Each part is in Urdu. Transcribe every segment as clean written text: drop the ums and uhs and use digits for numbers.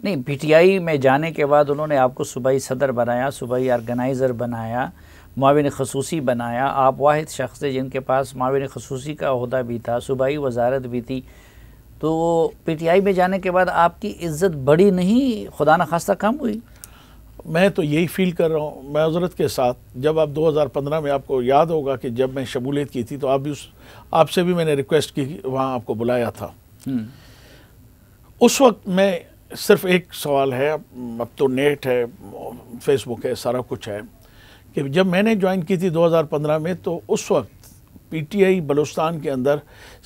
نہیں، پی ٹی آئی میں جانے کے بعد انہوں نے آپ کو صوبائی صدر بنایا، صوبائی آرگنائزر بنایا، معاون خصوصی بنایا. آپ واحد شخص تھے جن کے پاس معاون خصوصی کا عہدہ بھی تھا، صوبائی وزارت بھی تھی. تو پی ٹی آئی میں جانے کے بعد آپ کی عزت بڑی نہیں، خدا نخواستہ کم ہوئی؟ میں تو یہی فیل کر رہا ہوں معذرت کے ساتھ. جب آپ 2015 میں، آپ کو یاد ہوگا کہ جب میں شمولیت کی تھی تو آپ سے بھی میں نے ریکویسٹ کی، وہاں آپ کو بلایا تھا. اس وقت میں صرف ایک سوال ہے، اب تو نیٹ ہے، فیس بک ہے، سارا کچھ ہے، کہ جب میں نے جوائن کی تھی 2015 میں تو اس وقت پی ٹی آئی بلوچستان کے اندر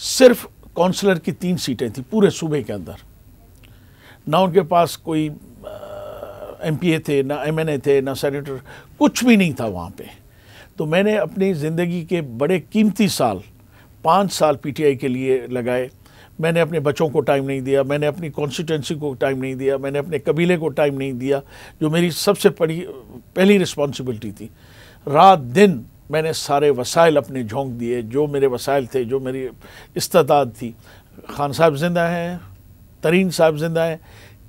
صرف کونسلر کی 3 سیٹیں تھیں پورے صوبے کے اندر. نہ ان کے پاس کوئی ایم پی اے تھے، نہ ایم این اے تھے، نہ سینیٹر، کچھ بھی نہیں تھا وہاں پہ. تو میں نے اپنی زندگی کے بڑے قیمتی سال 5 سال پی ٹی آئی کے لیے لگائے. میں نے اپنے بچوں کو ٹائم نہیں دیا، میں نے اپنی کانسٹیٹوئنسی کو ٹائم نہیں دیا، میں نے اپنے قبیلے کو ٹائم نہیں دیا، جو میری سب سے پہلی رسپانسبلٹی تھی. رات دن میں نے سارے وسائل اپنے جھونک دیے، جو میرے وسائل تھے، جو میری استعداد تھی. خان صاحب زندہ ہیں، ترین صاحب زندہ ہیں،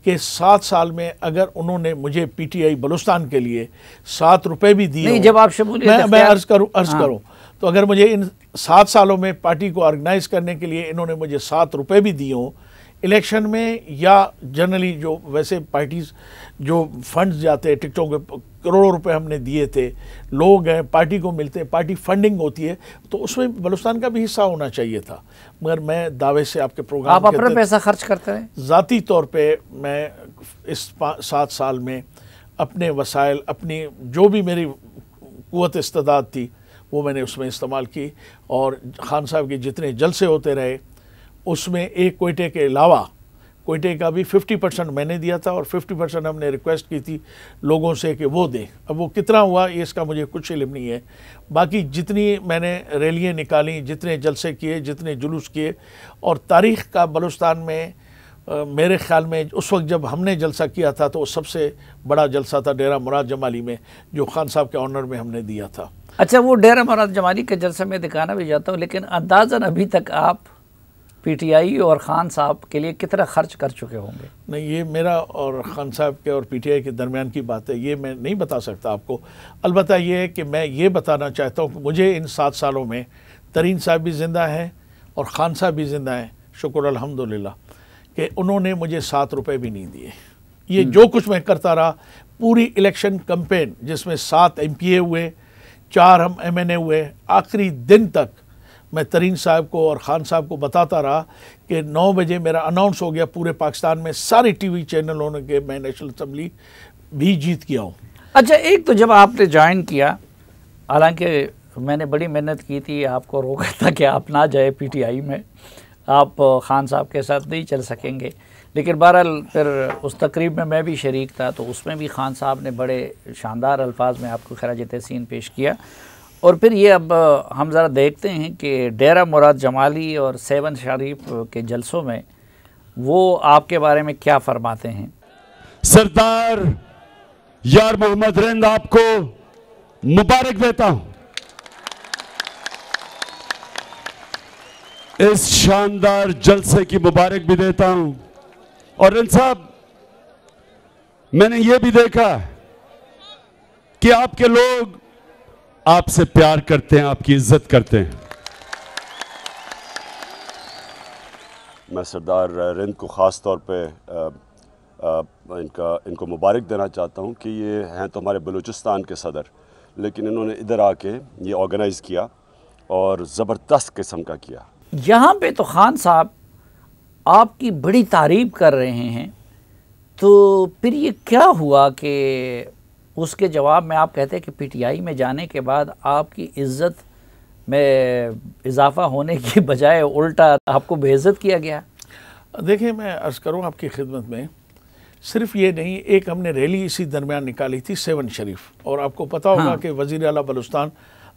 کہ 7 سال میں اگر انہوں نے مجھے پی ٹی آئی بلوچستان کے لیے 7 روپے بھی دیے، نہیں جب آپ شمولیت میں عرض کروں تو اگر مجھے ان 7 سالوں میں پارٹی کو آرگنائز کرنے کے لیے انہوں نے مجھے 7 روپے بھی دیے ہوں الیکشن میں، یا جنرلی جو ویسے پارٹیز جو فنڈز جاتے ہیں ٹکٹوں کے، کروڑوں روپے ہم نے دیے تھے، لوگ ہیں پارٹی کو ملتے ہیں، پارٹی فنڈنگ ہوتی ہے، تو اس میں بلوچستان کا بھی حصہ ہونا چاہیے تھا. مگر میں دعوے سے آپ کے پروگرام، آپ اپنا پیسہ خرچ کرتے ہیں. ذاتی طور پہ میں اس 7 سال میں اپنے وسائل، اپنی جو بھی میری قوت استعداد تھی وہ میں نے اس میں استعمال کی. اور خان صاحب کے جتنے جلسے ہوتے رہے اس میں ایک کوئٹے کے علاوہ، کوئٹے کا بھی 50% میں نے دیا تھا اور 50% ہم نے ریکویسٹ کی تھی لوگوں سے کہ وہ دیں. اب وہ کتنا ہوا اس کا مجھے کچھ علم نہیں ہے. باقی جتنی میں نے ریلیاں نکالی، جتنے جلسے کیے، جتنے جلوس کیے، اور تاریخ کا بلوچستان میں میرے خیال میں اس وقت جب ہم نے جلسہ کیا تھا تو وہ سب سے بڑا جلسہ تھا ڈیرہ مراد جمالی میں، جو خان صاحب کے آنر میں ہم نے دیا تھا. اچھا، وہ ڈیرہ مراد جمالی کے جلسے میں دکھانا بھی جاتا ہوں، لیکن اندازاً ابھی تک آپ پی ٹی آئی اور خان صاحب کے لیے کتنا خرچ کر چکے ہوں گے؟ نہیں، یہ میرا اور خان صاحب کے اور پی ٹی آئی کے درمیان کی بات ہے، یہ میں نہیں بتا سکتا آپ کو. البتہ یہ ہے کہ میں یہ بتانا چاہتا ہوں کہ مجھے ان 7 سالوں میں ترین صاحب بھی زندہ ہیں اور خان صاحب بھی زندہ ہیں، شکر الحمدللہ، کہ انہوں نے مجھے 7 روپے بھی نہیں دیے. یہ جو کچھ میں کرتا رہا پوری الیکشن کمپین، جس میں 7 ایم پی اے ہوئے، 4 ہم ایم این اے ہوئے، آخری دن تک میں ترین صاحب کو اور خان صاحب کو بتاتا رہا کہ 9 بجے میرا اناؤنس ہو گیا پورے پاکستان میں، سارے ٹی وی چینلوں نے، کہ میں نیشنل اسمبلی بھی جیت گیا ہوں. اچھا، ایک تو جب آپ نے جوائن کیا، حالانکہ میں نے بڑی محنت کی تھی، آپ کو روکا تھا کہ آپ نہ جائے پی ٹی آئی میں، آپ خان صاحب کے ساتھ نہیں چل سکیں گے، لیکن بہرحال پھر اس تقریب میں بھی شریک تھا، تو اس میں بھی خان صاحب نے بڑے شاندار الفاظ میں آپ کو خراج تحسین پیش کیا. اور پھر یہ اب ہم ذرا دیکھتے ہیں کہ ڈیرہ مراد جمالی اور 7 شریف کے جلسوں میں وہ آپ کے بارے میں کیا فرماتے ہیں. سردار یار محمد رند آپ کو مبارک دیتا ہوں اس شاندار جلسے کی، مبارک بھی دیتا ہوں. اور رند صاحب، میں نے یہ بھی دیکھا کہ آپ کے لوگ آپ سے پیار کرتے ہیں، آپ کی عزت کرتے ہیں. میں سردار رند کو خاص طور پہ ان کو مبارک دینا چاہتا ہوں کہ یہ ہیں تو ہمارے بلوچستان کے صدر، لیکن انہوں نے ادھر آ کے یہ آرگنائز کیا اور زبردست قسم کا کیا. یہاں پہ تو خان صاحب آپ کی بڑی تعریف کر رہے ہیں، تو پھر یہ کیا ہوا کہ اس کے جواب میں آپ کہتے ہیں کہ پی ٹی آئی میں جانے کے بعد آپ کی عزت میں اضافہ ہونے کی بجائے الٹا آپ کو بے عزت کیا گیا؟ دیکھیں، میں عرض کروں آپ کی خدمت میں، صرف یہ نہیں، ایک ہم نے ریلی اسی درمیان نکالی تھی 7 شریف، اور آپ کو پتہ ہوگا کہ وزیر اعلیٰ بلوچستان،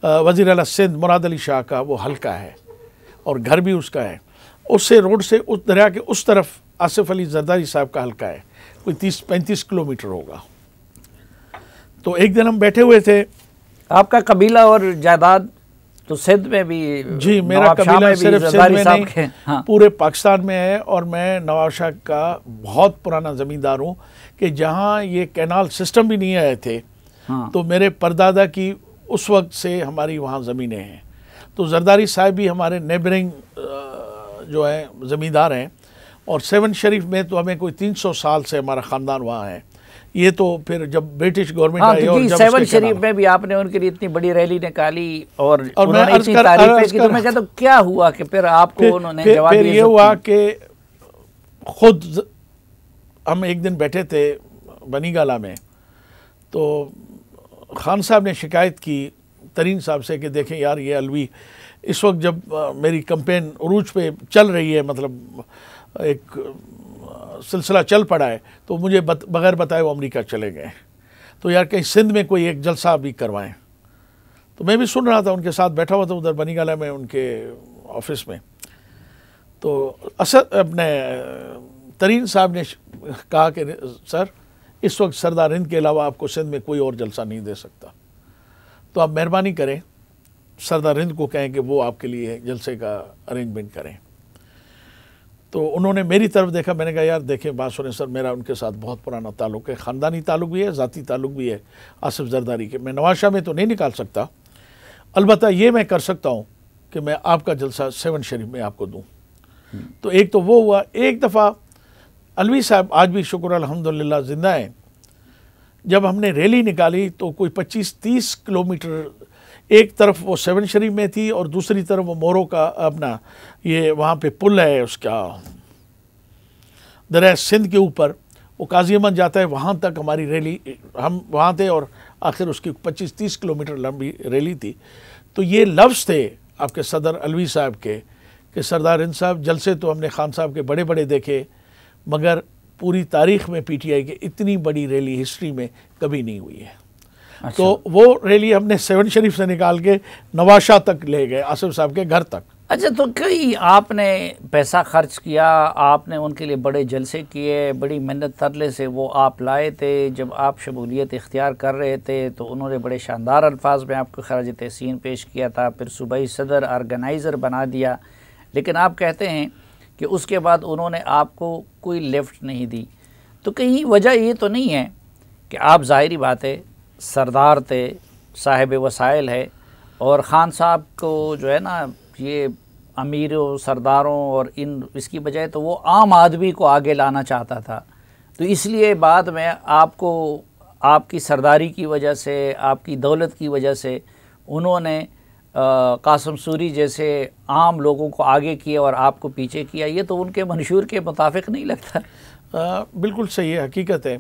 وزیر اعلیٰ سندھ مراد علی شاہ کا وہ حلقہ ہے اور گھر بھی اس کا ہے. اس سے روڈ سے اس دریا کے اس طرف آصف علی زرداری صاحب کا حلقہ ہے، کوئی 30-35 کلومیٹر ہوگا. تو ایک دن ہم بیٹھے ہوئے تھے. آپ کا قبیلہ اور جائیداد تو سندھ میں بھی جی میرا قبیلہ صرف سندھ میں نہیں پورے پاکستان میں ہے، اور میں نواب شاہ کا بہت پرانا زمیندار ہوں کہ جہاں یہ کینال سسٹم بھی نہیں آئے تھے تو میرے پردادا کی اس وقت سے ہماری وہاں زمینیں ہیں. تو زرداری صاحب بھی ہمارے نیبرنگ جو ہیں زمیندار ہیں، اور سیون شریف میں تو ہمیں کوئی 300 سال سے ہمارا خاندان وہاں ہے. یہ تو پھر جب برٹش گورنمنٹ آئی اور جب سیون شریف میں بھی آپ نے ان کے لیے اتنی بڑی ریلی نکالی اور انہوں نے اتنی تعریفیں کی، تو میں کہتا ہوں کیا ہوا کہ پھر آپ کو انہوں نے جواب دیا؟ پھر یہ ہوا کہ خود ہم ایک دن بیٹھے تھے بنی گالہ میں، تو خان صاحب نے شکایت کی ترین صاحب سے کہ دیکھیں یار یہ الوی اس وقت جب میری کمپین عروج پہ چل رہی ہے، مطلب ایک سلسلہ چل پڑا ہے، تو مجھے بغیر بتائے وہ امریکہ چلے گئے، تو یار کہیں سندھ میں کوئی ایک جلسہ بھی کروائیں. تو میں بھی سن رہا تھا، ان کے ساتھ بیٹھا ہوا تھا ادھر بنی گالہ میں ان کے آفس میں. تو اپنے ترین صاحب نے کہا کہ سر اس وقت سردار ہند کے علاوہ آپ کو سندھ میں کوئی اور جلسہ نہیں دے سکتا، تو آپ مہربانی کریں سردار ہند کو کہیں کہ وہ آپ کے لیے جلسے کا ارینجمنٹ کریں. تو انہوں نے میری طرف دیکھا، میں نے کہا یار دیکھیں بات سنیں سر، میرا ان کے ساتھ بہت پرانا تعلق ہے، خاندانی تعلق بھی ہے، ذاتی تعلق بھی ہے آصف زرداری کے. میں نواز شاہ میں تو نہیں نکال سکتا، البتہ یہ میں کر سکتا ہوں کہ میں آپ کا جلسہ سیون شریف میں آپ کو دوں. تو ایک تو وہ ہوا. ایک دفعہ الوی صاحب آج بھی شکر الحمدللہ زندہ ہیں. جب ہم نے ریلی نکالی تو کوئی 25-30 کلومیٹر، ایک طرف وہ سیون شریف میں تھی اور دوسری طرف وہ مورو کا اپنا یہ وہاں پہ پل ہے اس کا دریائے سندھ کے اوپر، وہ قاضی احمد جاتا ہے وہاں تک ہماری ریلی، ہم وہاں تھے اور آخر اس کی 25-30 کلومیٹر لمبی ریلی تھی. تو یہ لفظ تھے آپ کے صدر الوی صاحب کے کہ سردار ہند صاحب جلسے تو ہم نے خان صاحب کے بڑے بڑے دیکھے، مگر پوری تاریخ میں پی ٹی آئی کی اتنی بڑی ریلی ہسٹری میں کبھی نہیں ہوئی ہے. تو وہ ریلی ہم نے سیون شریف سے نکال کے نواز شاہ تک لے گئے، آصف صاحب کے گھر تک. اچھا، تو کئی آپ نے پیسہ خرچ کیا، آپ نے ان کے لیے بڑے جلسے کیے، بڑی محنت ترلے سے وہ آپ لائے تھے. جب آپ شمولیت اختیار کر رہے تھے تو انہوں نے بڑے شاندار الفاظ میں آپ کو خراج تحسین پیش کیا تھا، پھر صوبائی صدر آرگنائزر بنا دیا. لیکن آپ کہتے ہیں کہ اس کے بعد انہوں نے آپ کو کوئی لفٹ نہیں دی. تو کہیں وجہ یہ تو نہیں ہے کہ آپ ظاہری بات ہے سردار تھے، صاحب وسائل ہے، اور خان صاحب کو جو ہے نا یہ امیروں سرداروں اور اس کی بجائے تو وہ عام آدمی کو آگے لانا چاہتا تھا، تو اس لیے بعد میں آپ کو آپ کی سرداری کی وجہ سے، آپ کی دولت کی وجہ سے انہوں نے قاسم سوری جیسے عام لوگوں کو آگے کیا اور آپ کو پیچھے کیا. یہ تو ان کے منشور کے مطابق نہیں لگتا. بالکل صحیح ہے، حقیقت ہے.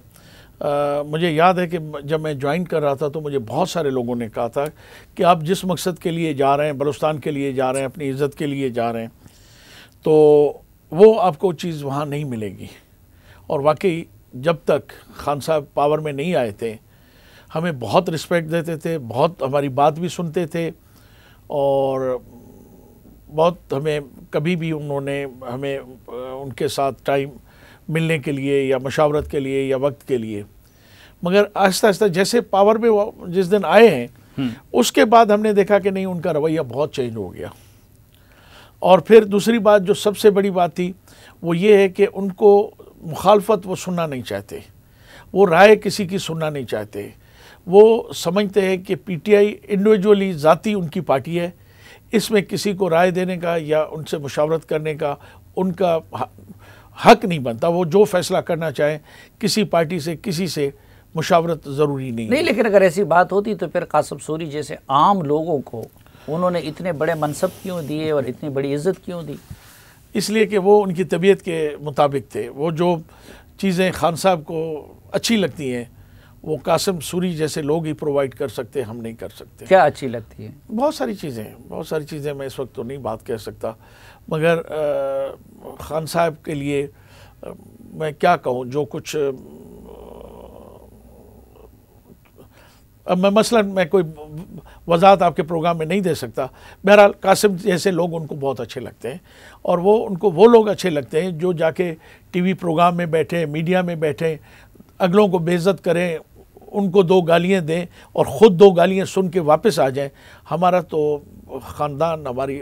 مجھے یاد ہے کہ جب میں جوائن کر رہا تھا تو مجھے بہت سارے لوگوں نے کہا تھا کہ آپ جس مقصد کے لیے جا رہے ہیں، بلوچستان کے لیے جا رہے ہیں، اپنی عزت کے لیے جا رہے ہیں، تو وہ آپ کو چیز وہاں نہیں ملے گی. اور واقعی جب تک خان صاحب پاور میں نہیں آئے تھے ہمیں بہت رسپیکٹ دیتے تھے، بہت ہماری بات بھی سنتے تھے، اور بہت ہمیں کبھی بھی انہوں نے ہمیں ان کے ساتھ ٹائم ملنے کے لیے یا مشاورت کے لیے یا وقت کے لیے. مگر آہستہ آہستہ جیسے پاور میں جس دن آئے ہیں اس کے بعد ہم نے دیکھا کہ نہیں، ان کا رویہ بہت چینج ہو گیا. اور پھر دوسری بات جو سب سے بڑی بات تھی وہ یہ ہے کہ ان کو مخالفت وہ سننا نہیں چاہتے، وہ رائے کسی کی سننا نہیں چاہتے. وہ سمجھتے ہیں کہ پی ٹی آئی انڈیویجولی ذاتی ان کی پارٹی ہے، اس میں کسی کو رائے دینے کا یا ان سے مشاورت کرنے کا ان کا حق نہیں بنتا. وہ جو فیصلہ کرنا چاہیں، کسی پارٹی سے کسی سے مشاورت ضروری نہیں. لیکن اگر ایسی بات ہوتی تو پھر قاسم سوری جیسے عام لوگوں کو انہوں نے اتنے بڑے منصب کیوں دیے اور اتنی بڑی عزت کیوں دی؟ اس لیے کہ وہ ان کی طبیعت کے مطابق تھے. وہ جو چیزیں خان صاحب کو اچھی لگتی ہیں وہ قاسم سوری جیسے لوگ ہی پرووائڈ کر سکتے، ہم نہیں کر سکتے. کیا اچھی لگتی ہیں؟ بہت ساری چیزیں میں اس وقت تو نہیں بات کہہ سکتا، مگر خان صاحب کے لیے میں کیا کہوں، جو کچھ اب میں مثلاً میں کوئی وضاحت آپ کے پروگرام میں نہیں دے سکتا. بہرحال قاسم جیسے لوگ ان کو بہت اچھے لگتے ہیں، اور ان کو وہ لوگ اچھے لگتے ہیں جو جا کے ٹی وی پروگرام میں بیٹھیں، میڈیا میں بیٹھیں، اگلوں کو بے عزت کریں، ان کو 2 گالیاں دیں اور خود 2 گالیاں سن کے واپس آ جائیں. ہمارا تو خاندان، ہماری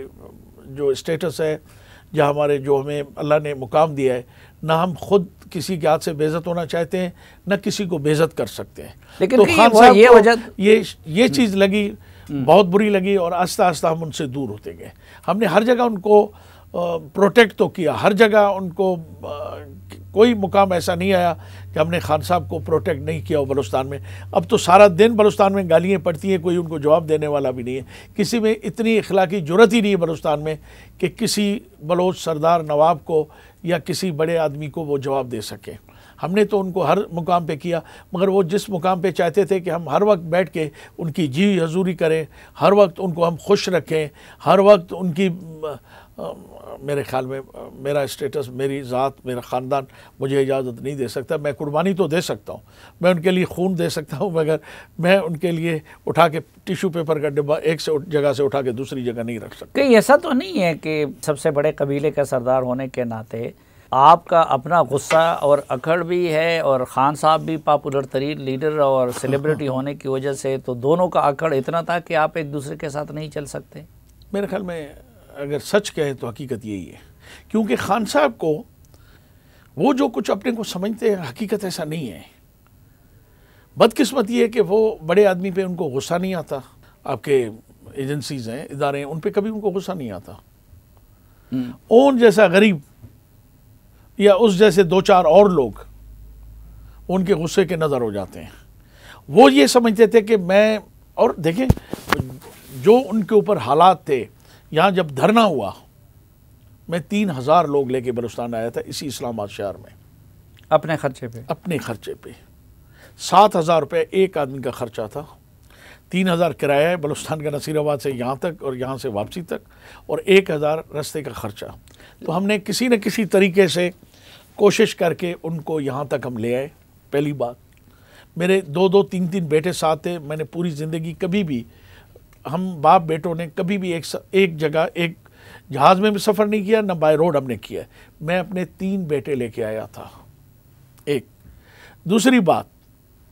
جو اسٹیٹس ہے، جہاں ہمارے جو ہمیں اللہ نے مقام دیا ہے، نہ ہم خود کسی کے ہاتھ سے بے عزت ہونا چاہتے ہیں، نہ کسی کو بے عزت کر سکتے ہیں. لیکن تو خان صاحب یہ کو وجہ یہ چیز لگی، بہت بری لگی، اور آہستہ آہستہ ہم ان سے دور ہوتے گئے. ہم نے ہر جگہ ان کو پروٹیکٹ تو کیا، ہر جگہ ان کو کوئی مقام ایسا نہیں آیا کہ ہم نے خان صاحب کو پروٹیکٹ نہیں کیا ہو بلوچستان میں. اب تو سارا دن بلوچستان میں گالیاں پڑتی ہیں، کوئی ان کو جواب دینے والا بھی نہیں ہے. کسی میں اتنی اخلاقی جرت ہی نہیں ہے بلوچستان میں کہ کسی بلوچ سردار نواب کو یا کسی بڑے آدمی کو وہ جواب دے سکے. ہم نے تو ان کو ہر مقام پہ کیا، مگر وہ جس مقام پہ چاہتے تھے کہ ہم ہر وقت بیٹھ کے ان کی جی حضوری کریں، ہر وقت ان کو ہم خوش رکھیں، ہر وقت ان کی میرے خیال میں میرا اسٹیٹس، میری ذات، میرا خاندان مجھے اجازت نہیں دے سکتا. میں قربانی تو دے سکتا ہوں، میں ان کے لیے خون دے سکتا ہوں، مگر میں ان کے لیے اٹھا کے ٹیشو پیپر کا ڈبہ ایک جگہ سے اٹھا کے دوسری جگہ نہیں رکھ سکتا. کہیں ایسا تو نہیں ہے کہ سب سے بڑے قبیلے کا سردار ہونے کے ناطے آپ کا اپنا غصہ اور اکڑ بھی ہے، اور خان صاحب بھی پاپولر ترین لیڈر اور سیلیبریٹی ہونے کی وجہ سے تو دونوں کا اکڑ اتنا تھا کہ آپ ایک دوسرے کے ساتھ نہیں چل سکتے؟ میرے خیال میں اگر سچ کہیں تو حقیقت یہی ہے، کیونکہ خان صاحب کو وہ جو کچھ اپنے کو سمجھتے ہیں حقیقت ایسا نہیں ہے. بدقسمت یہ ہے کہ وہ بڑے آدمی پہ ان کو غصہ نہیں آتا. آپ کے ایجنسیز ہیں، ادارے ہیں، ان پہ کبھی ان کو غصہ نہیں آتا. اون جیسا غریب یا اس جیسے 2-4 اور لوگ ان کے غصے کے نظر ہو جاتے ہیں. وہ یہ سمجھتے تھے کہ میں، اور دیکھیں جو ان کے اوپر حالات تھے، یہاں جب دھرنا ہوا میں 3000 لوگ لے کے بلوچستان آیا تھا اسی اسلام آباد شہر میں، اپنے خرچے پہ. 7,000 روپے ایک آدمی کا خرچہ تھا، 3,000 کرایہ ہے بلوچستان کا نصیر آباد سے یہاں تک اور یہاں سے واپسی تک، اور 1,000 رستے کا خرچہ. تو ہم نے کسی نہ کسی طریقے سے کوشش کر کے ان کو یہاں تک ہم لے آئے. پہلی بات، میرے 2-2 3-3 بیٹے ساتھ تھے. میں نے پوری زندگی کبھی بھی، ہم باپ بیٹوں نے کبھی بھی ایک جگہ ایک جہاز میں بھی سفر نہیں کیا، نہ بائی روڈ ہم نے کیا. میں اپنے 3 بیٹے لے کے آیا تھا. ایک دوسری بات،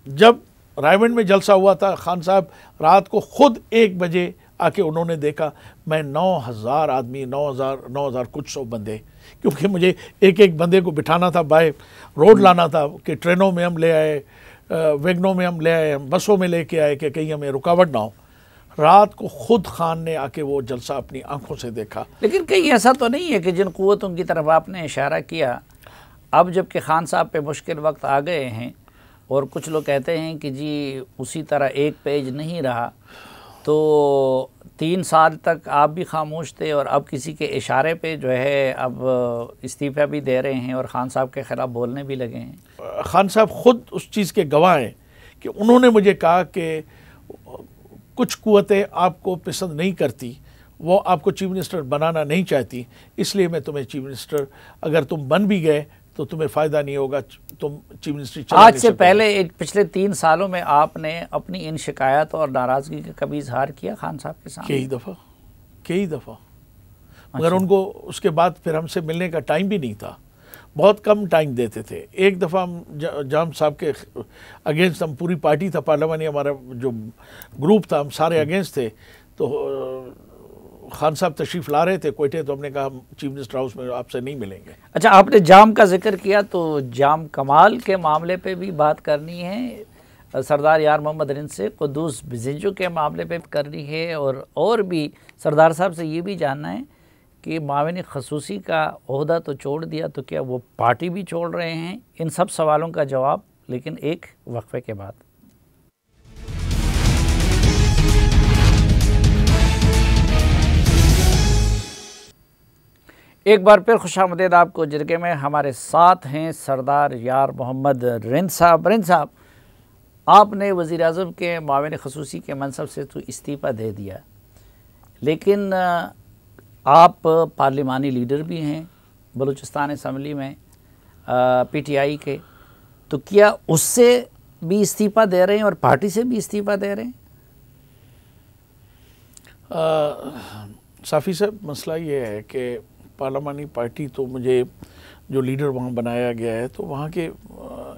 جب رائے میں جلسہ ہوا تھا، خان صاحب رات کو خود 1 بجے آ کے انہوں نے دیکھا میں 9,000 آدمی، 9,000 کچھ 100 بندے، کیونکہ مجھے ایک بندے کو بٹھانا تھا، بائی روڈ لانا تھا کہ ٹرینوں میں ہم لے آئے، ویگنوں میں ہم لے آئے، ہم بسوں میں لے کے آئے کہ کہیں ہمیں رکاوٹ نہ ہو. رات کو خود خان نے آ کے وہ جلسہ اپنی آنکھوں سے دیکھا. لیکن کہیں ایسا تو نہیں ہے کہ جن قوتوں کی طرف آپ نے اشارہ کیا، اب جب کہ خان صاحب پہ مشکل وقت آ گئے ہیں، اور کچھ لوگ کہتے ہیں کہ جی اسی طرح ایک پیج نہیں رہا، تو 3 سال تک آپ بھی خاموش تھے اور اب کسی کے اشارے پہ جو ہے اب استعفیٰ بھی دے رہے ہیں اور خان صاحب کے خلاف بولنے بھی لگے ہیں. خان صاحب خود اس چیز کے گواہ ہیں کہ انہوں نے مجھے کہا کہ کچھ قوتیں آپ کو پسند نہیں کرتی، وہ آپ کو چیف منسٹر بنانا نہیں چاہتی، اس لیے میں تمہیں چیف منسٹر، اگر تم بن بھی گئے تو تمہیں فائدہ نہیں ہوگا، تم چیف منسٹری چلا نہیں آج سے سکتے. پہلے پچھلے 3 سالوں میں آپ نے اپنی ان شکایت اور ناراضگی کا کبھی اظہار کیا خان صاحب کے سامنے؟ کئی دفعہ مگر ان کو اس کے بعد پھر ہم سے ملنے کا ٹائم بھی نہیں تھا، بہت کم ٹائم دیتے تھے. ایک دفعہ ہم جام صاحب کے اگینسٹ، ہم پوری پارٹی تھا پارلیمانی، ہمارا جو گروپ تھا ہم سارے اگینسٹ تھے، تو خان صاحب تشریف لا رہے تھے کوئٹے، تو ہم نے کہا ہم چیف منسٹر ہاؤس میں آپ سے نہیں ملیں گے. اچھا، آپ نے جام کا ذکر کیا تو جام کمال کے معاملے پہ بھی بات کرنی ہے، سردار یار محمد رند سے قدوس بزنجو کے معاملے پہ کرنی ہے، اور بھی سردار صاحب سے یہ بھی جاننا ہے کہ معاون خصوصی کا عہدہ تو چھوڑ دیا، تو کیا وہ پارٹی بھی چھوڑ رہے ہیں؟ ان سب سوالوں کا جواب لیکن ایک وقفے کے بعد. ایک بار پھر خوش آمدید آپ کو جرگے میں. ہمارے ساتھ ہیں سردار یار محمد رند صاحب. رند صاحب، آپ نے وزیر اعظم کے معاون خصوصی کے منصب سے تو استعفیٰ دے دیا، لیکن آپ پارلیمانی لیڈر بھی ہیں بلوچستان اسمبلی میں پی ٹی آئی کے، تو کیا اس سے بھی استعفیٰ دے رہے ہیں اور پارٹی سے بھی استعفیٰ دے رہے ہیں؟ صافی صاحب، مسئلہ یہ ہے کہ پارلیمانی پارٹی تو مجھے جو لیڈر وہاں بنایا گیا ہے، تو وہاں کے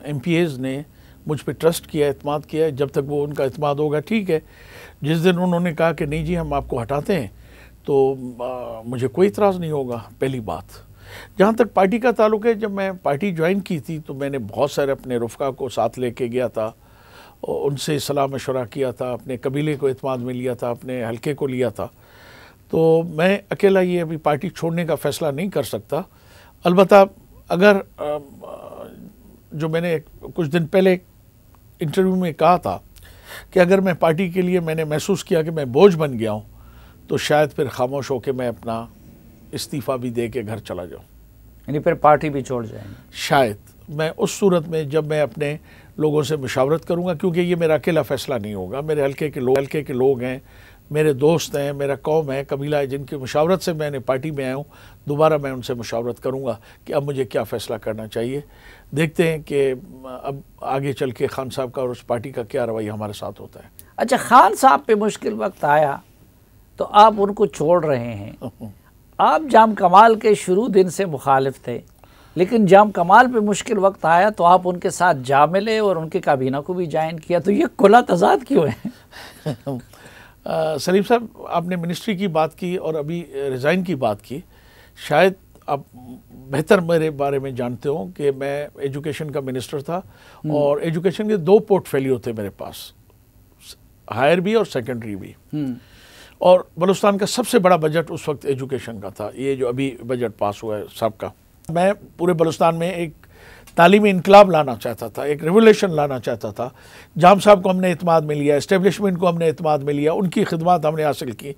ایم پی ایز نے مجھ پہ ٹرسٹ کیا، اعتماد کیا. جب تک وہ ان کا اعتماد ہوگا ٹھیک ہے. جس دن انہوں نے کہا کہ نہیں جی ہم آپ کو ہٹاتے ہیں تو مجھے کوئی اعتراض نہیں ہوگا. پہلی بات. جہاں تک پارٹی کا تعلق ہے، جب میں پارٹی جوائن کی تھی تو میں نے بہت سارے اپنے رفقا کو ساتھ لے کے گیا تھا، ان سے صلاح مشورہ کیا تھا، اپنے قبیلے کو اعتماد میں لیا تھا، اپنے حلقے کو لیا تھا. تو میں اکیلا یہ ابھی پارٹی چھوڑنے کا فیصلہ نہیں کر سکتا. البتہ اگر جو میں نے کچھ دن پہلے انٹرویو میں کہا تھا کہ اگر میں پارٹی کے لیے میں نے محسوس کیا کہ میں بوجھ بن گیا ہوں تو شاید پھر خاموش ہو کے میں اپنا استعفیٰ بھی دے کے گھر چلا جاؤں. یعنی پھر پارٹی بھی چھوڑ جائیں گے؟ شاید. میں اس صورت میں جب میں اپنے لوگوں سے مشاورت کروں گا، کیونکہ یہ میرا اکیلا فیصلہ نہیں ہوگا. میرے حلقے کے لوگ ہیں، میرے دوست ہیں، میرا قوم ہے، قبیلہ ہے، جن کی مشاورت سے میں نے پارٹی میں آیا ہوں. دوبارہ میں ان سے مشاورت کروں گا کہ اب مجھے کیا فیصلہ کرنا چاہیے. دیکھتے ہیں کہ اب آگے چل کے خان صاحب کا اور اس پارٹی کا کیا رویہ ہمارے ساتھ ہوتا ہے. اچھا، خان صاحب پہ مشکل وقت آیا تو آپ ان کو چھوڑ رہے ہیں. آپ جام کمال کے شروع دن سے مخالف تھے، لیکن جام کمال پہ مشکل وقت آیا تو آپ ان کے ساتھ جا ملے اور ان کے کابینہ کو بھی جوائن کیا. تو یہ کھلا تضاد کیوں ہے؟ سلیم صاحب، آپ نے منسٹری کی بات کی اور ابھی ریزائن کی بات کی. شاید آپ بہتر میرے بارے میں جانتے ہوں کہ میں ایجوکیشن کا منسٹر تھا اور ایجوکیشن کے 2 پورٹ فولیو تھے میرے پاس، ہائر بھی اور سیکنڈری بھی. اور بلوچستان کا سب سے بڑا بجٹ اس وقت ایجوکیشن کا تھا، یہ جو ابھی بجٹ پاس ہوا ہے سب کا. میں پورے بلوچستان میں ایک تعلیمی انقلاب لانا چاہتا تھا، ایک ریولیوشن لانا چاہتا تھا. جام صاحب کو ہم نے اعتماد میں لیا، اسٹیبلشمنٹ کو ہم نے اعتماد میں لیا، ان کی خدمات ہم نے حاصل کی.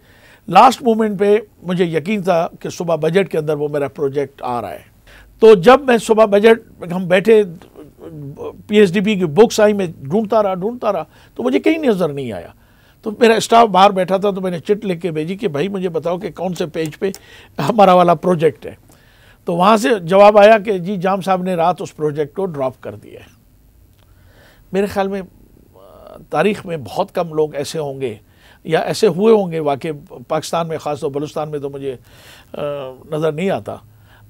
لاسٹ مومنٹ پہ مجھے یقین تھا کہ صبح بجٹ کے اندر وہ میرا پروجیکٹ آ رہا ہے. تو جب میں صبح بجٹ ہم بیٹھے، پی ایس ڈی بی کی بکس آئی، میں ڈھونڈتا رہا تو مجھے کہیں نظر نہیں آیا. تو میرا اسٹاف باہر بیٹھا تھا تو میں نے چٹ لکھ کے بھیجی کہ بھائی مجھے بتاؤ کہ کون سے پیج پہ ہمارا والا پروجیکٹ ہے. تو وہاں سے جواب آیا کہ جی جام صاحب نے رات اس پروجیکٹ کو ڈراپ کر دیا ہے. میرے خیال میں تاریخ میں بہت کم لوگ ایسے ہوں گے یا ایسے ہوئے ہوں گے واقع پاکستان میں، خاص طور بلوچستان میں تو مجھے نظر نہیں آتا.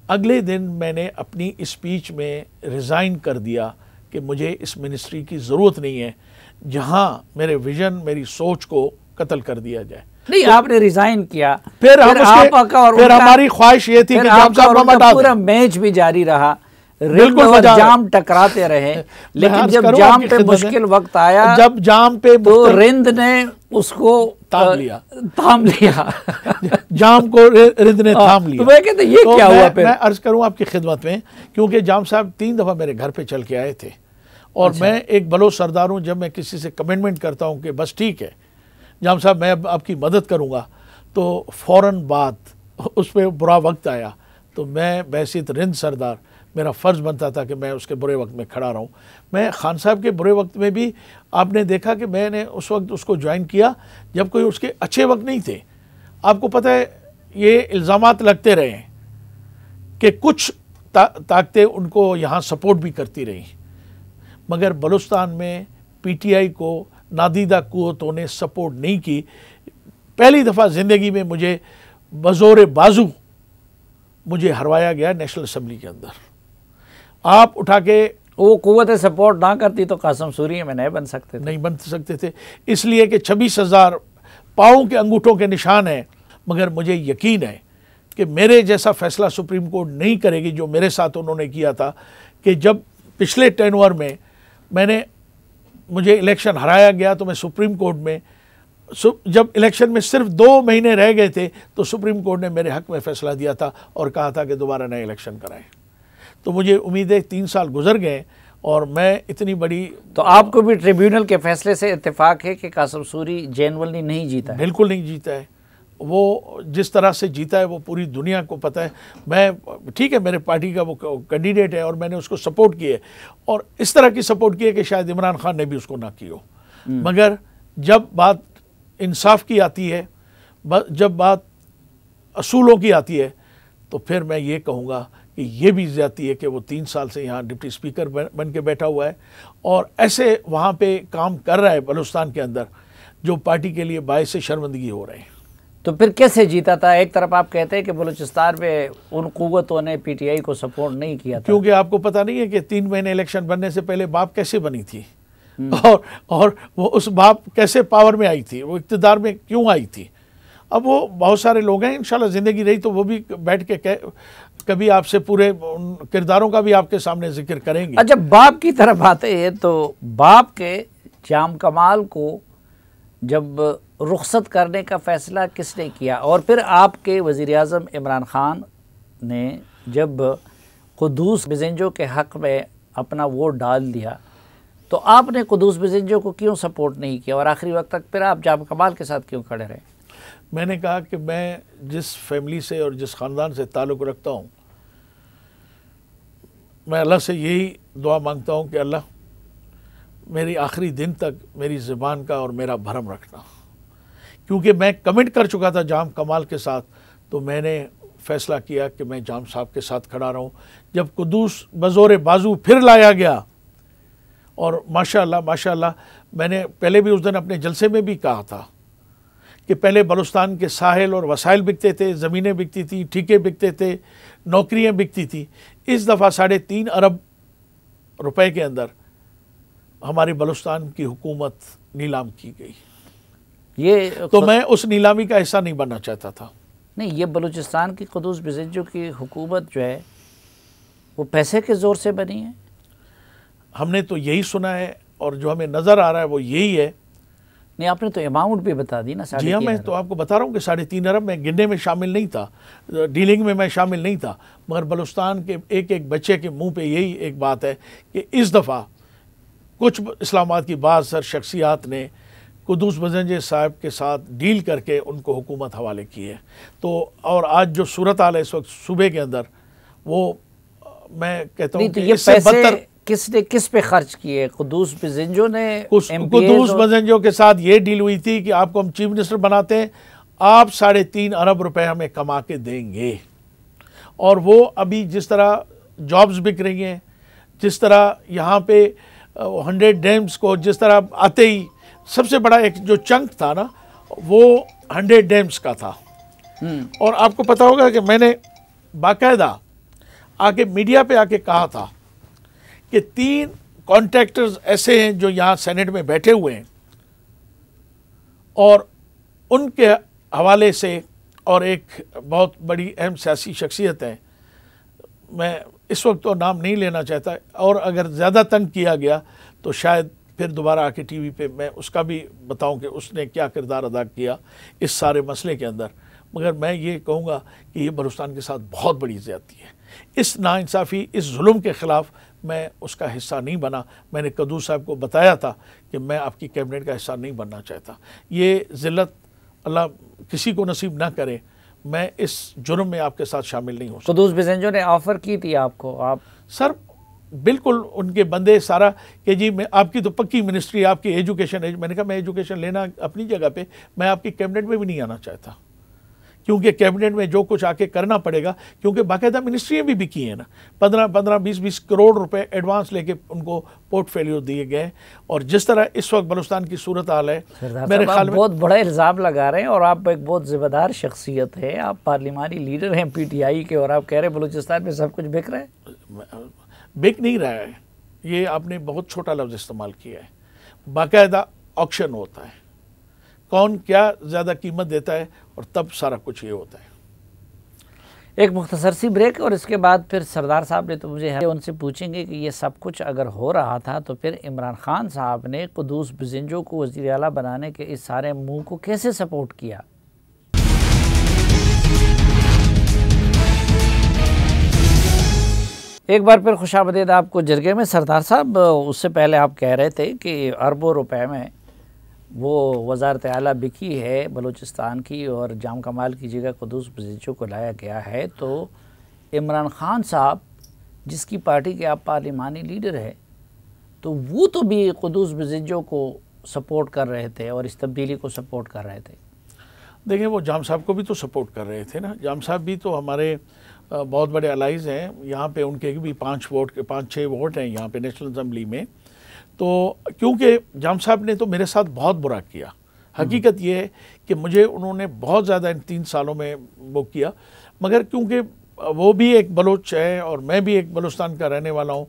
اگلے دن میں نے اپنی اسپیچ میں ریزائن کر دیا کہ مجھے اس منسٹری کی ضرورت نہیں ہے جہاں میرے ویژن، میری سوچ کو قتل کر دیا جائے. نہیں، آپ نے ریزائن کیا، پھر ہماری خواہش یہ تھی کہ جام صاحب کو ہٹا دیں. پورا میچ بھی جاری رہا، بالکل جام ٹکراتے رہے. لیکن جب جام پہ مشکل وقت آیا، جب جام پہ تو رند نے اس کو تھام لیا. جام کو رند نے تھام لیا. تو میں کہتا یہ کیا ہوا؟ میں عرض کروں آپ کی خدمت میں، کیونکہ جام صاحب 3 دفعہ میرے گھر پہ چل کے آئے تھے اور میں ایک بلوچ سردار ہوں. جب میں کسی سے کمٹمنٹ کرتا ہوں کہ بس ٹھیک ہے جام صاحب میں اب آپ کی مدد کروں گا، تو فوراً بعد اس پہ برا وقت آیا تو میں بحیثیت رند سردار میرا فرض بنتا تھا کہ میں اس کے برے وقت میں کھڑا رہوں. میں خان صاحب کے برے وقت میں بھی آپ نے دیکھا کہ میں نے اس وقت اس کو جوائن کیا جب کوئی اس کے اچھے وقت نہیں تھے. آپ کو پتہ ہے یہ الزامات لگتے رہے ہیں کہ کچھ طاقتیں ان کو یہاں سپورٹ بھی کرتی رہیں، مگر بلوچستان میں پی ٹی آئی کو نادیدہ قوتوں نے سپورٹ نہیں کی. پہلی دفعہ زندگی میں مجھے بزور بازو مجھے ہروایا گیا نیشنل اسمبلی کے اندر. آپ اٹھا کے وہ قوت سپورٹ نہ کرتی تو قاسم سوری میں نہیں بن سکتے تھے. اس لیے کہ 26,000 پاؤں کے انگوٹھوں کے نشان ہیں. مگر مجھے یقین ہے کہ میرے جیسا فیصلہ سپریم کورٹ نہیں کرے گی جو میرے ساتھ انہوں نے کیا تھا. کہ جب پچھلے ٹینور میں مجھے الیکشن ہرایا گیا تو میں سپریم کورٹ میں، جب الیکشن میں صرف 2 مہینے رہ گئے تھے تو سپریم کورٹ نے میرے حق میں فیصلہ دیا تھا اور کہا تھا کہ دوبارہ نئے الیکشن کرائیں. تو مجھے امید ہے 3 سال گزر گئے اور میں اتنی بڑی. تو آپ کو بھی ٹریبیونل کے فیصلے سے اتفاق ہے کہ قاسم سوری جینوللی نہیں جیتا ہے؟ بالکل نہیں جیتا ہے. وہ جس طرح سے جیتا ہے وہ پوری دنیا کو پتہ ہے. میں ٹھیک ہے میرے پارٹی کا وہ کینڈیڈیٹ ہے اور میں نے اس کو سپورٹ کیے اور اس طرح کی سپورٹ کی ہے کہ شاید عمران خان نے بھی اس کو نہ کی ہو. مگر جب بات انصاف کی آتی ہے، جب بات اصولوں کی آتی ہے، تو پھر میں یہ کہوں گا کہ یہ بھی زیادتی ہے کہ وہ 3 سال سے یہاں ڈپٹی اسپیکر بن کے بیٹھا ہوا ہے اور ایسے وہاں پہ کام کر رہا ہے بلوچستان کے اندر جو پارٹی کے لیے باعث شرمندگی ہو رہے ہیں. تو پھر کیسے جیتا تھا؟ ایک طرف آپ کہتے ہیں کہ بلوچستان میں ان قوتوں نے پی ٹی آئی کو سپورٹ نہیں کیا تھا. کیونکہ آپ کو پتہ نہیں ہے کہ 3 مہینے الیکشن بننے سے پہلے باپ کیسے بنی تھی. اور وہ اس باپ کیسے پاور میں آئی تھی، وہ اقتدار میں کیوں آئی تھی. اب وہ بہت سارے لوگ ہیں، انشاءاللہ زندگی رہی تو وہ بھی بیٹھ کے کبھی آپ سے پورے کرداروں کا بھی آپ کے سامنے ذکر کریں گے. اچھا، باپ کی طرف آتے ہیں تو باپ کے جام کمال کو جب رخصت کرنے کا فیصلہ کس نے کیا، اور پھر آپ کے وزیر اعظم عمران خان نے جب قدوس بزنجو کے حق میں اپنا ووٹ ڈال دیا تو آپ نے قدوس بزنجو کو کیوں سپورٹ نہیں کیا، اور آخری وقت تک پھر آپ جام کمال کے ساتھ کیوں کھڑے رہے؟ میں نے کہا کہ میں جس فیملی سے اور جس خاندان سے تعلق رکھتا ہوں، میں اللہ سے یہی دعا مانگتا ہوں کہ اللہ میری آخری دن تک میری زبان کا اور میرا بھرم رکھنا، کیونکہ میں کمنٹ کر چکا تھا جام کمال کے ساتھ. تو میں نے فیصلہ کیا کہ میں جام صاحب کے ساتھ کھڑا رہوں. جب قدوس بزور بازو پھر لایا گیا، اور ماشاءاللہ میں نے پہلے بھی اس دن اپنے جلسے میں بھی کہا تھا کہ پہلے بلوچستان کے ساحل اور وسائل بکتے تھے، زمینیں بکتی تھیں، ٹھیکے بکتے تھے، نوکریاں بکتی تھیں. اس دفعہ 3.5 ارب روپے کے اندر ہماری بلوچستان کی حکومت نیلام کی گئی. تو میں اس نیلامی کا حصہ نہیں بننا چاہتا تھا. نہیں، یہ بلوچستان کی قدوس بزنجو کی حکومت جو ہے وہ پیسے کے زور سے بنی ہے. ہم نے تو یہی سنا ہے، اور جو ہمیں نظر آ رہا ہے وہ یہی ہے. نہیں، آپ نے تو اماؤنٹ بھی بتا دی نا. جی ہاں، میں تو آپ کو بتا رہا ہوں کہ 3.5 ارب میں گننے میں شامل نہیں تھا، ڈیلنگ میں شامل نہیں تھا، مگر بلوچستان کے ایک بچے کے منہ پہ یہی ایک بات ہے کہ اس دفعہ کچھ اسلام آباد کی بعض شخصیات نے قدوس بزنجے صاحب کے ساتھ ڈیل کر کے ان کو حکومت حوالے کی ہے. تو اور آج جو صورتحال ہے اس وقت صوبے کے اندر، وہ میں کہتا ہوں کہ اس سے بدتر. کس نے کس پہ خرچ کیے؟ قدوس بزنجو نے؟ قدوس بزنجو کے ساتھ یہ ڈیل ہوئی تھی کہ آپ کو ہم چیف منسٹر بناتے ہیں، آپ 3.5 ارب روپے ہمیں کما کے دیں گے. اور وہ ابھی جس طرح جابز بک رہی ہیں، جس طرح یہاں پہ 100 ڈیمز کو جس طرح آتے ہی سب سے بڑا ایک جو چنک تھا نا، وہ 100 ڈیمز کا تھا. اور آپ کو پتا ہوگا کہ میں نے باقاعدہ آ کے میڈیا پہ آ کے کہا تھا کہ 3 کانٹریکٹرز ایسے ہیں جو یہاں سینٹ میں بیٹھے ہوئے ہیں، اور ان کے حوالے سے، اور ایک بہت بڑی اہم سیاسی شخصیت ہے، میں اس وقت تو نام نہیں لینا چاہتا، اور اگر زیادہ تنگ کیا گیا تو شاید پھر دوبارہ آ کے ٹی وی پہ میں اس کا بھی بتاؤں کہ اس نے کیا کردار ادا کیا اس سارے مسئلے کے اندر. مگر میں یہ کہوں گا کہ یہ بلوچستان کے ساتھ بہت بڑی زیادتی ہے. اس ناانصافی، اس ظلم کے خلاف میں اس کا حصہ نہیں بنا. میں نے قدوس صاحب کو بتایا تھا کہ میں آپ کی کیبنٹ کا حصہ نہیں بننا چاہتا. یہ ذلت اللہ کسی کو نصیب نہ کرے. میں اس جرم میں آپ کے ساتھ شامل نہیں ہوں. قدوس بزنجو نے آفر کی تھی آپ کو؟ آپ سر بالکل ان کے بندے سارا کہ جی میں آپ کی تو پکی منسٹری، آپ کی ایجوکیشن. میں نے کہا میں ایجوکیشن لینا اپنی جگہ پہ، میں آپ کی کیبنٹ میں بھی نہیں آنا چاہتا، کیونکہ کیبنٹ میں جو کچھ آ کے کرنا پڑے گا، کیونکہ باقاعدہ منسٹریاں بھی کی ہیں نا. 15-20 کروڑ روپے ایڈوانس لے کے ان کو پورٹ فولیو دیے گئے. اور جس طرح اس وقت بلوچستان کی صورتحال ہے، میرے خیال میں بہت بڑا الزام لگا رہے ہیں، اور آپ ایک بہت ذمہ دار شخصیت ہے، آپ پارلیمانی لیڈر ہیں پی ٹی آئی کے، اور آپ کہہ رہے ہیں بلوچستان میں سب کچھ بک رہا ہے. بک نہیں رہا ہے، یہ آپ نے بہت چھوٹا لفظ استعمال کیا ہے. باقاعدہ آکشن ہوتا ہے، کون کیا زیادہ قیمت دیتا ہے، اور تب سارا کچھ یہ ہوتا ہے. ایک مختصر سی بریک، اور اس کے بعد پھر سردار صاحب نے تو مجھے ان سے پوچھیں گے کہ یہ سب کچھ اگر ہو رہا تھا تو پھر عمران خان صاحب نے قدوس بزنجو کو وزیر اعلیٰ بنانے کے اس سارے منہ کو کیسے سپورٹ کیا؟ ایک بار پھر خوش آمدید آپ کو جرگے میں. سردار صاحب، اس سے پہلے آپ کہہ رہے تھے کہ اربوں روپے میں وہ وزارت اعلیٰ بکی ہے بلوچستان کی، اور جام کمال کی جگہ قدوس بزنجو کو لایا گیا ہے. تو عمران خان صاحب جس کی پارٹی کے آپ پارلیمانی لیڈر ہے، تو وہ تو بھی قدوس بزنجو کو سپورٹ کر رہے تھے اور اس تبدیلی کو سپورٹ کر رہے تھے. دیکھیں، وہ جام صاحب کو بھی تو سپورٹ کر رہے تھے نا. جام صاحب بھی تو ہمارے بہت بڑے الائز ہیں. یہاں پہ ان کے بھی 5-6 ووٹ ہیں یہاں پہ نیشنل اسمبلی میں. تو کیونکہ جام صاحب نے تو میرے ساتھ بہت برا کیا. حقیقت یہ ہے کہ مجھے انہوں نے بہت زیادہ ان 3 سالوں میں وہ کیا، مگر کیونکہ وہ بھی ایک بلوچ ہے اور میں بھی ایک بلوچستان کا رہنے والا ہوں،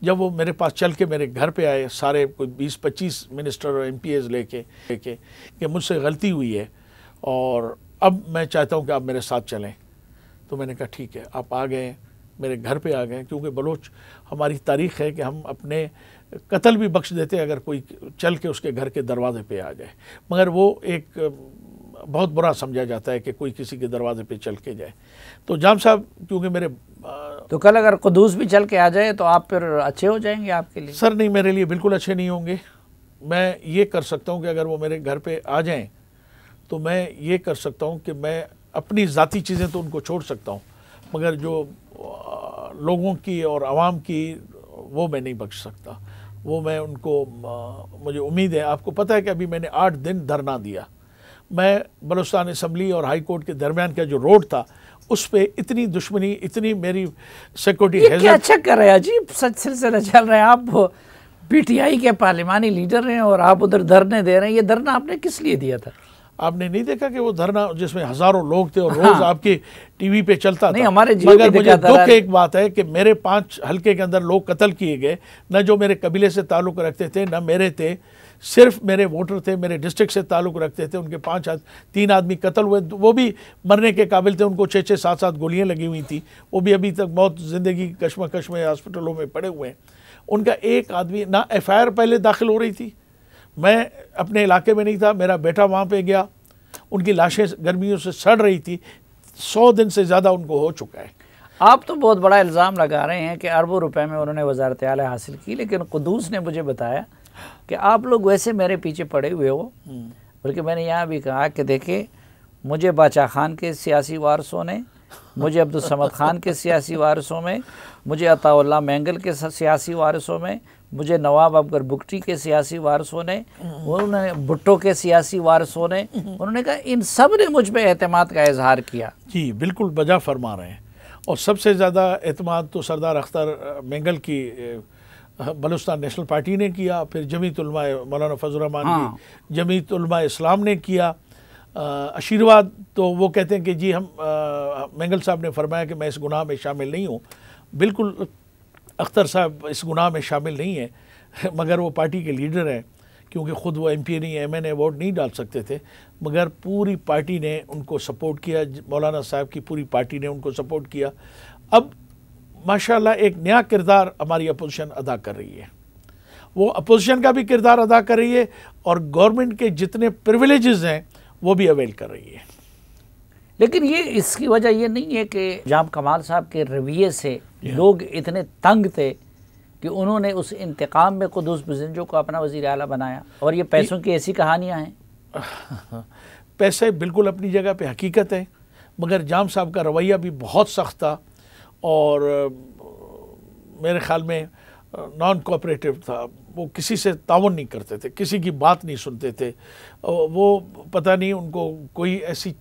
جب وہ میرے پاس چل کے میرے گھر پہ آئے سارے کوئی 20-25 منسٹر اور MPs لے کے کہ مجھ سے غلطی ہوئی ہے اور اب میں چاہتا ہوں کہ آپ میرے ساتھ چلیں، تو میں نے کہا ٹھیک ہے، آپ آ گئے، میرے گھر پہ آ گئے، کیونکہ بلوچ ہماری تاریخ ہے کہ ہم اپنے قتل بھی بخش دیتے اگر کوئی چل کے اس کے گھر کے دروازے پہ آ جائے، مگر وہ ایک بہت برا سمجھا جاتا ہے کہ کوئی کسی کے دروازے پہ چل کے جائے۔ تو جام صاحب کیونکہ میرے تو کل اگر قدوس بھی چل کے آ جائے تو آپ پھر اچھے ہو جائیں گے آپ کے لیے؟ سر نہیں، میرے لیے بالکل اچھے نہیں ہوں گے۔ میں یہ کر سکتا ہوں کہ اگر وہ میرے گھر پہ آ جائیں تو میں یہ کر سکتا ہوں کہ میں اپنی ذاتی چیزیں تو ان کو چھوڑ سکتا ہوں، مگر جو لوگوں کی اور عوام کی وہ میں نہیں بخش سکتا، وہ میں ان کو مجھے امید ہے۔ آپ کو پتہ ہے کہ ابھی میں نے 8 دن دھرنا دیا، میں بلوچستان اسمبلی اور ہائی کورٹ کے درمیان کا جو روڈ تھا اس پہ اتنی دشمنی، اتنی میری سیکورٹی یہ کیا چیک کر رہے ہیں؟ عجیب سچ سلسلہ چل رہے ہیں۔ آپ PTI کے پارلیمانی لیڈر ہیں اور آپ ادھر دھرنے دے رہے ہیں، یہ دھرنا آپ نے کس لیے دیا تھا؟ آپ نے نہیں دیکھا کہ وہ دھرنا جس میں ہزاروں لوگ تھے اور روز آپ کے ٹی وی پہ چلتا تھا؟ مگر مجھے دکھ ایک بات ہے کہ میرے 5 حلقے کے اندر لوگ قتل کیے گئے، نہ جو میرے قبیلے سے تعلق رکھتے تھے نہ میرے تھے، صرف میرے ووٹر تھے، میرے ڈسٹرکٹ سے تعلق رکھتے تھے۔ ان کے 3 آدمی قتل ہوئے، وہ بھی مرنے کے قابل تھے، ان کو 6-6 7-7 گولیاں لگی ہوئی تھیں، وہ بھی ابھی تک بہت زندگی کشمکش میں ہاسپٹلوں میں پڑے ہوئے ہیں۔ ان کا ایک آدمی نہ FIR پہلے داخل ہو رہی تھی، میں اپنے علاقے میں نہیں تھا، میرا بیٹا وہاں پہ گیا، ان کی لاشیں گرمیوں سے سڑ رہی تھی، 100 دن سے زیادہ ان کو ہو چکا ہے۔ آپ تو بہت بڑا الزام لگا رہے ہیں کہ اربوں روپے میں انہوں نے وزارت اعلیٰ حاصل کی، لیکن قدوس نے مجھے بتایا کہ آپ لوگ ویسے میرے پیچھے پڑے ہوئے ہو، بلکہ میں نے یہاں بھی کہا کہ دیکھیں مجھے باچا خان کے سیاسی وارثوں نے، مجھے عبدالصمد خان کے سیاسی وارثوں میں، مجھے عطا اللہ مینگل کے سیاسی وارثوں میں، مجھے نواب افغر بگٹی کے سیاسی وارثوں نے، انہوں نے بھٹو کے سیاسی وارثوں نے، انہوں نے کہا ان سب نے مجھ پہ اعتماد کا اظہار کیا۔ جی بالکل بجا فرما رہے ہیں، اور سب سے زیادہ اعتماد تو سردار اختر مینگل کی بلوچستان نیشنل پارٹی نے کیا، پھر جمعیت علماء مولانا فضل الرحمان کی جمعیت علماء اسلام نے کیا۔ آشیرواد تو وہ کہتے ہیں کہ جی ہم مینگل صاحب نے فرمایا کہ میں اس گناہ میں شامل نہیں ہوں، بالکل اختر صاحب اس گناہ میں شامل نہیں ہیں، مگر وہ پارٹی کے لیڈر ہیں، کیونکہ خود وہ MP نہیں MNA ووٹ نہیں ڈال سکتے تھے، مگر پوری پارٹی نے ان کو سپورٹ کیا، مولانا صاحب کی پوری پارٹی نے ان کو سپورٹ کیا۔ اب ماشاءاللہ ایک نیا کردار ہماری اپوزیشن ادا کر رہی ہے، وہ اپوزیشن کا بھی کردار ادا کر رہی ہے اور گورنمنٹ کے جتنے پریویلیجز ہیں وہ بھی اویل کر رہی ہے۔ لیکن یہ اس کی وجہ یہ نہیں ہے کہ جام کمال صاحب کے رویے سے لوگ اتنے تنگ تھے کہ انہوں نے اس انتقام میں قدوس بزنجو کو اپنا وزیر اعلیٰ بنایا، اور یہ پیسوں کی ایسی کہانیاں ہیں؟ پیسے بالکل اپنی جگہ پہ حقیقت ہے، مگر جام صاحب کا رویہ بھی بہت سخت تھا اور میرے خیال میں نان کوآپریٹو تھا، وہ کسی سے تعاون نہیں کرتے تھے، کسی کی بات نہیں سنتے تھے، وہ پتہ نہیں ان کو کوئی ایسی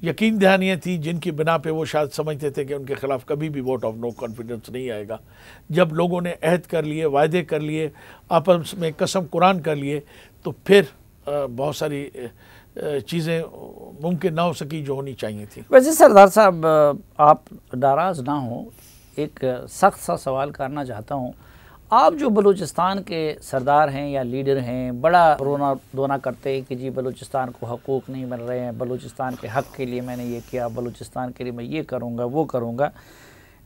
یقین دہانیاں تھیں جن کی بنا پہ وہ شاید سمجھتے تھے کہ ان کے خلاف کبھی بھی ووٹ آف نو کانفیڈنس نہیں آئے گا۔ جب لوگوں نے عہد کر لیے، وعدے کر لیے، آپس میں قسم قرآن کر لیے، تو پھر بہت ساری چیزیں ممکن نہ ہو سکی جو ہونی چاہیے تھی۔ ویسے سردار صاحب آپ ناراض نہ ہوں، ایک سخت سا سوال کرنا چاہتا ہوں، آپ جو بلوچستان کے سردار ہیں یا لیڈر ہیں، بڑا رونا دھونا کرتے ہیں کہ جی بلوچستان کو حقوق نہیں مل رہے ہیں، بلوچستان کے حق کے لیے میں نے یہ کیا، بلوچستان کے لیے میں یہ کروں گا وہ کروں گا،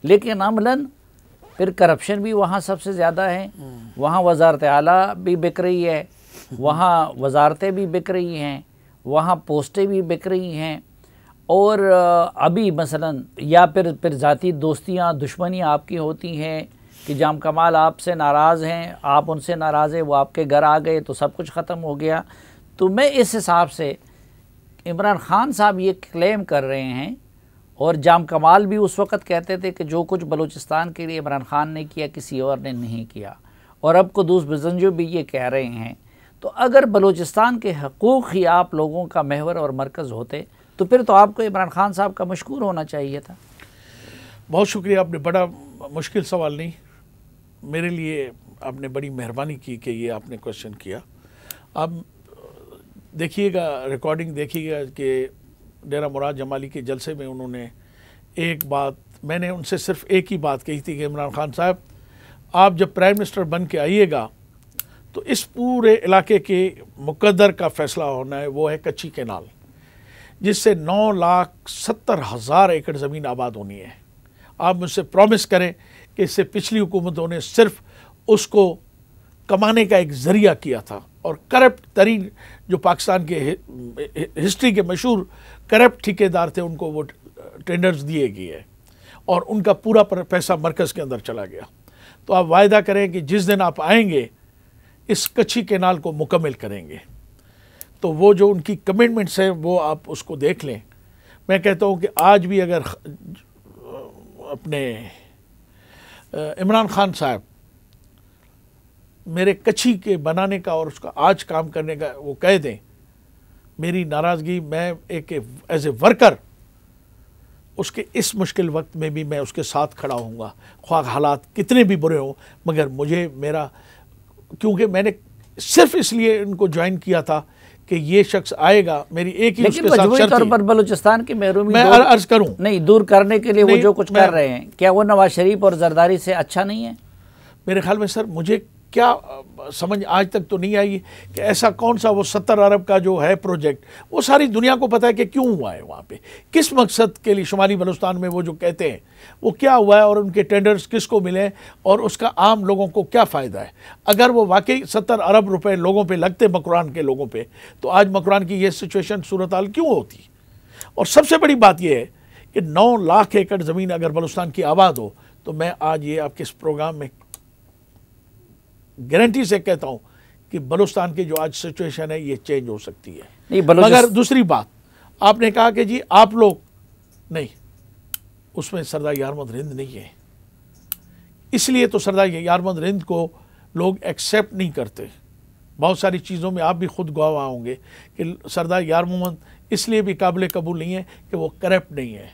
لیکن عملاً پھر کرپشن بھی وہاں سب سے زیادہ ہے، وہاں وزارت اعلیٰ بھی بک رہی ہے، وہاں وزارتیں بھی بک رہی ہیں، وہاں پوسٹیں بھی بک رہی ہیں، اور ابھی مثلاً یا پھر ذاتی دوستیاں دشمنیاں آپ کی ہوتی ہیں کہ جام کمال آپ سے ناراض ہیں، آپ ان سے ناراض ہیں، وہ آپ کے گھر آ گئے تو سب کچھ ختم ہو گیا۔ تو میں اس حساب سے عمران خان صاحب یہ کلیم کر رہے ہیں، اور جام کمال بھی اس وقت کہتے تھے کہ جو کچھ بلوچستان کے لیے عمران خان نے کیا کسی اور نے نہیں کیا، اور اب قدوس بزنجو بھی یہ کہہ رہے ہیں، تو اگر بلوچستان کے حقوق ہی آپ لوگوں کا محور اور مرکز ہوتے تو پھر تو آپ کو عمران خان صاحب کا مشکور ہونا چاہیے تھا۔ بہت شکریہ، آپ نے بڑا مشکل سوال نہیں، میرے لیے آپ نے بڑی مہربانی کی کہ یہ آپ نے کوشچن کیا۔ اب دیکھیے گا، ریکارڈنگ دیکھیے گا کہ ڈیرہ مراد جمالی کے جلسے میں انہوں نے ایک بات، میں نے ان سے صرف ایک ہی بات کہی تھی کہ عمران خان صاحب آپ جب پرائم منسٹر بن کے آئیے گا تو اس پورے علاقے کے مقدر کا فیصلہ ہونا ہے، وہ ہے کچھی کینال، جس سے 9,70,000 ایکڑ زمین آباد ہونی ہے۔ آپ مجھ سے پرومس کریں کہ اس سے پچھلی حکومتوں نے صرف اس کو کمانے کا ایک ذریعہ کیا تھا، اور کرپٹ ترین جو پاکستان کے ہسٹری کے مشہور کرپٹ ٹھیکیدار تھے ان کو وہ ٹینڈرز دیے گئے اور ان کا پورا پیسہ مرکز کے اندر چلا گیا۔ تو آپ وعدہ کریں کہ جس دن آپ آئیں گے اس کچھی کینال کو مکمل کریں گے، تو وہ جو ان کی کمٹمنٹس ہیں وہ آپ اس کو دیکھ لیں۔ میں کہتا ہوں کہ آج بھی اگر اپنے عمران خان صاحب میرے کچھی کے بنانے کا اور اس کا آج کام کرنے کا وہ کہہ دیں، میری ناراضگی، میں ایک ایز اے ورکر اس کے اس مشکل وقت میں بھی میں اس کے ساتھ کھڑا ہوں گا، خواہ حالات کتنے بھی برے ہوں، مگر مجھے میرا، کیونکہ میں نے صرف اس لیے ان کو جوائن کیا تھا کہ یہ شخص آئے گا، میری ایک ہی اس کے ساتھ شرط طور پر بلوچستان کی محرومی میں عرض کروں نہیں دور کرنے کے لیے وہ جو کچھ کر رہے ہیں، کیا وہ نواز شریف اور زرداری سے اچھا نہیں ہے؟ میرے خیال میں سر مجھے کیا سمجھ آج تک تو نہیں آئی کہ ایسا کون سا وہ 70 ارب کا جو ہے پروجیکٹ، وہ ساری دنیا کو پتہ ہے کہ کیوں ہوا ہے، وہاں پہ کس مقصد کے لیے شمالی بلوچستان میں وہ جو کہتے ہیں وہ کیا ہوا ہے، اور ان کے ٹینڈرز کس کو ملے اور اس کا عام لوگوں کو کیا فائدہ ہے۔ اگر وہ واقعی 70 ارب روپے لوگوں پہ لگتے مکران کے لوگوں پہ، تو آج مکران کی یہ سچویشن صورتحال کیوں ہوتی؟ اور سب سے بڑی بات یہ ہے کہ 9 لاکھ ایکڑ زمین اگر بلوچستان کی آباد ہو، تو میں آج یہ آپ کے اس پروگرام میں گارنٹی سے کہتا ہوں کہ بلوچستان کی جو آج سچویشن ہے یہ چینج ہو سکتی ہے۔ مگر دوسری بات آپ نے کہا کہ جی آپ لوگ نہیں، اس میں سردار یار محمد رند نہیں ہے، اس لیے تو سردار یار محمد رند کو لوگ ایکسیپٹ نہیں کرتے۔ بہت ساری چیزوں میں آپ بھی خود گواہ ہوں گے کہ سردار یار محمد اس لیے بھی قابل قبول نہیں ہے کہ وہ کرپٹ نہیں ہے،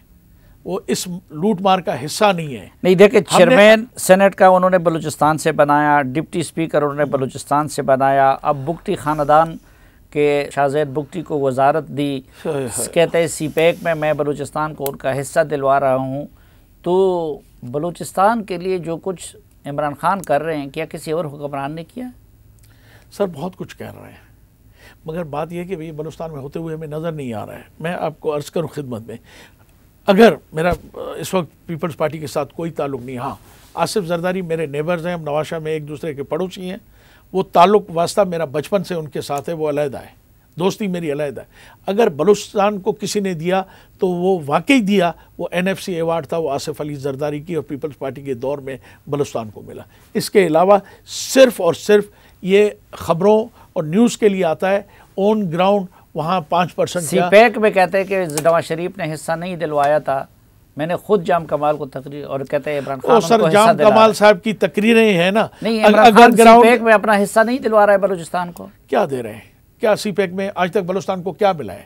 وہ اس لوٹ مار کا حصہ نہیں ہے۔ نہیں دیکھیں، چیئرمین سینٹ کا انہوں نے بلوچستان سے بنایا، ڈپٹی سپیکر انہوں نے بلوچستان سے بنایا، اب بگٹی خاندان کے شاہ زید بگٹی کو وزارت دی، کہتے ہیں سی پیک میں بلوچستان کو ان کا حصہ دلوا رہا ہوں۔ تو بلوچستان کے لیے جو کچھ عمران خان کر رہے ہیں، کیا کسی اور حکمران نے کیا؟ سر بہت کچھ کہہ رہے ہیں، مگر بات یہ ہے کہ یہ بلوچستان میں ہوتے ہوئے ہمیں نظر نہیں آ رہا ہے۔ میں آپ کو عرض کروں خدمت میں، اگر میرا اس وقت پیپلز پارٹی کے ساتھ کوئی تعلق نہیں، ہاں آصف زرداری میرے نیبرز ہیں، ہم نواشہ میں ایک دوسرے کے پڑوسی ہیں، وہ تعلق واسطہ میرا بچپن سے ان کے ساتھ ہے، وہ علیحدہ ہے، دوستی میری علیحدہ ہے۔ اگر بلوچستان کو کسی نے دیا تو وہ واقعی دیا، وہ NFC ایوارڈ تھا، وہ آصف علی زرداری کی اور پیپلز پارٹی کے دور میں بلوچستان کو ملا۔ اس کے علاوہ صرف اور صرف یہ خبروں اور نیوز کے لیے آتا ہے، آن گراؤنڈ وہاں 5% سی پیک میں کہتے ہیں کہ نواز شریف نے حصہ نہیں دلوایا تھا، میں نے خود جام کمال کو تقریر، اور کہتے ہیں عمران خان سر جام کمال صاحب کی تقریریں ہیں نا، نہیں عمران خان سی پیک میں اپنا حصہ نہیں دلوا رہا ہے بلوچستان کو، کیا دے رہے ہیں؟ کیا سی پیک میں آج تک بلوچستان کو کیا ملا ہے؟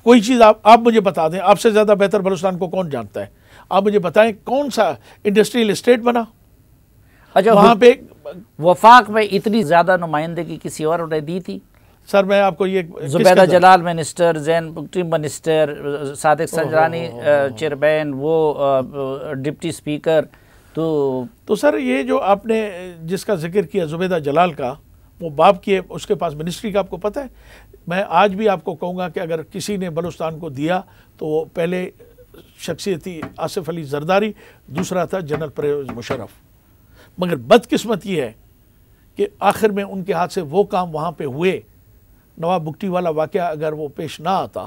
کوئی چیز آپ مجھے بتا دیں، آپ سے زیادہ بہتر بلوچستان کو کون جانتا ہے؟ آپ مجھے بتائیں کون سا انڈسٹریل اسٹیٹ بنا؟ اچھا وہاں پہ وفاق میں اتنی زیادہ نمائندگی کسی اور نے دی تھی؟ سر میں آپ کو یہ زبیدہ جلال منسٹر، زین بگٹی منسٹر، صادق سنجرانی چیئرمین، وہ ڈپٹی سپیکر، تو سر یہ جو آپ نے جس کا ذکر کیا زبیدہ جلال کا، وہ باپ کی اس کے پاس منسٹری کا آپ کو پتہ ہے؟ میں آج بھی آپ کو کہوں گا کہ اگر کسی نے بلوچستان کو دیا تو وہ پہلے شخصیت تھی آصف علی زرداری، دوسرا تھا جنرل پرویز مشرف۔ مگر بدقسمت یہ ہے کہ آخر میں ان کے ہاتھ سے وہ کام وہاں پہ ہوئے، نواب بگٹی والا واقعہ اگر وہ پیش نہ آتا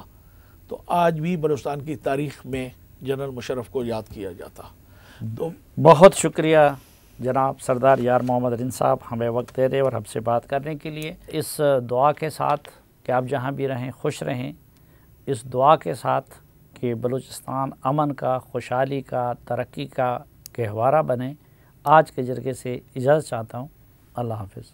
تو آج بھی بلوچستان کی تاریخ میں جنرل مشرف کو یاد کیا جاتا۔ تو بہت شکریہ جناب سردار یار محمد رند صاحب ہمیں وقت دے رہے اور ہم سے بات کرنے کے لیے، اس دعا کے ساتھ کہ آپ جہاں بھی رہیں خوش رہیں، اس دعا کے ساتھ کہ بلوچستان امن کا، خوشحالی کا، ترقی کا گہوارہ بنے، آج کے جرگے سے اجازت چاہتا ہوں۔ اللہ حافظ۔